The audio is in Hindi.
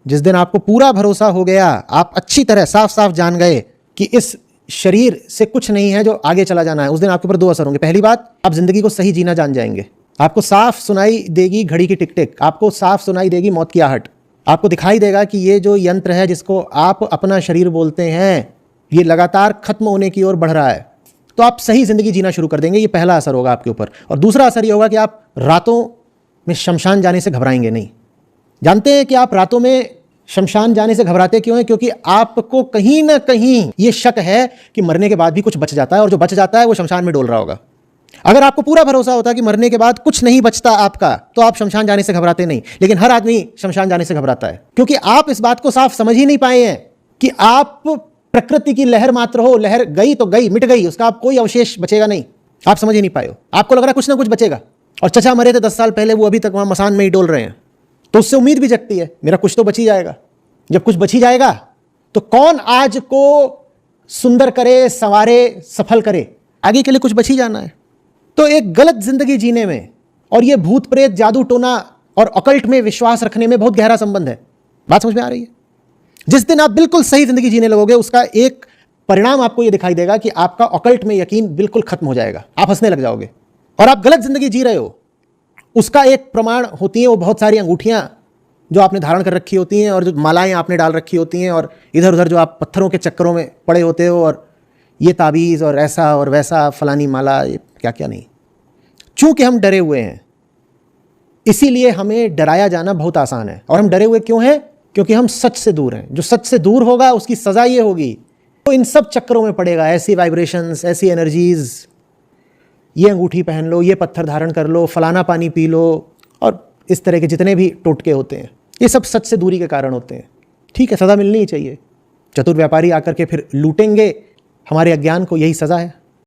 जिस दिन आपको पूरा भरोसा हो गया, आप अच्छी तरह साफ साफ जान गए कि इस शरीर से कुछ नहीं है जो आगे चला जाना है, उस दिन आपके ऊपर दो असर होंगे। पहली बात, आप जिंदगी को सही जीना जान जाएंगे। आपको साफ सुनाई देगी घड़ी की टिक टिक, आपको साफ सुनाई देगी मौत की आहट, आपको दिखाई देगा कि ये जो यंत्र है जिसको आप अपना शरीर बोलते हैं, ये लगातार खत्म होने की ओर बढ़ रहा है। तो आप सही जिंदगी जीना शुरू कर देंगे। ये पहला असर होगा आपके ऊपर। और दूसरा असर ये होगा कि आप रातों में शमशान जाने से घबराएंगे नहीं। जानते हैं कि आप रातों में शमशान जाने से घबराते क्यों हैं? क्योंकि आपको कहीं ना कहीं ये शक है कि मरने के बाद भी कुछ बच जाता है, और जो बच जाता है वो शमशान में डोल रहा होगा। अगर आपको पूरा भरोसा होता कि मरने के बाद कुछ नहीं बचता आपका, तो आप शमशान जाने से घबराते नहीं। लेकिन हर आदमी शमशान जाने से घबराता है, क्योंकि आप इस बात को साफ समझ ही नहीं पाए हैं कि आप प्रकृति की लहर मात्र हो। लहर गई तो गई, मिट गई, उसका आप कोई अवशेष बचेगा नहीं। आप समझ ही नहीं पाए हो। आपको लग रहा है कुछ ना कुछ बचेगा, और चचा मरे थे 10 साल पहले, वो अभी तक वहां मसान में ही डोल रहे हैं। तो उससे उम्मीद भी जगती है, मेरा कुछ तो बच ही जाएगा। जब कुछ बच ही जाएगा तो कौन आज को सुंदर करे, संवारे, सफल करे? आगे के लिए कुछ बच ही जाना है। तो एक गलत जिंदगी जीने में और ये भूत प्रेत, जादू टोना और अकल्ट में विश्वास रखने में बहुत गहरा संबंध है। बात समझ में आ रही है? जिस दिन आप बिल्कुल सही जिंदगी जीने लगोगे, उसका एक परिणाम आपको यह दिखाई देगा कि आपका अकल्ट में यकीन बिल्कुल खत्म हो जाएगा। आप हंसने लग जाओगे। और आप गलत जिंदगी जी रहे हो, उसका एक प्रमाण होती है वो बहुत सारी अंगूठियां जो आपने धारण कर रखी होती हैं, और जो मालाएं आपने डाल रखी होती हैं, और इधर उधर जो आप पत्थरों के चक्करों में पड़े होते हो, और ये ताबीज़ और ऐसा और वैसा, फलानी माला, ये क्या क्या नहीं। चूंकि हम डरे हुए हैं, इसीलिए हमें डराया जाना बहुत आसान है। और हम डरे हुए क्यों हैं? क्योंकि हम सच से दूर हैं। जो सच से दूर होगा उसकी सज़ा ये होगी, तो इन सब चक्करों में पड़ेगा। ऐसी वाइब्रेशंस, ऐसी एनर्जीज, ये अंगूठी पहन लो, ये पत्थर धारण कर लो, फलाना पानी पी लो, और इस तरह के जितने भी टोटके होते हैं, ये सब सच से दूरी के कारण होते हैं। ठीक है, सज़ा मिलनी ही चाहिए। चतुर व्यापारी आकर के फिर लूटेंगे, हमारे अज्ञान को, यही सज़ा है।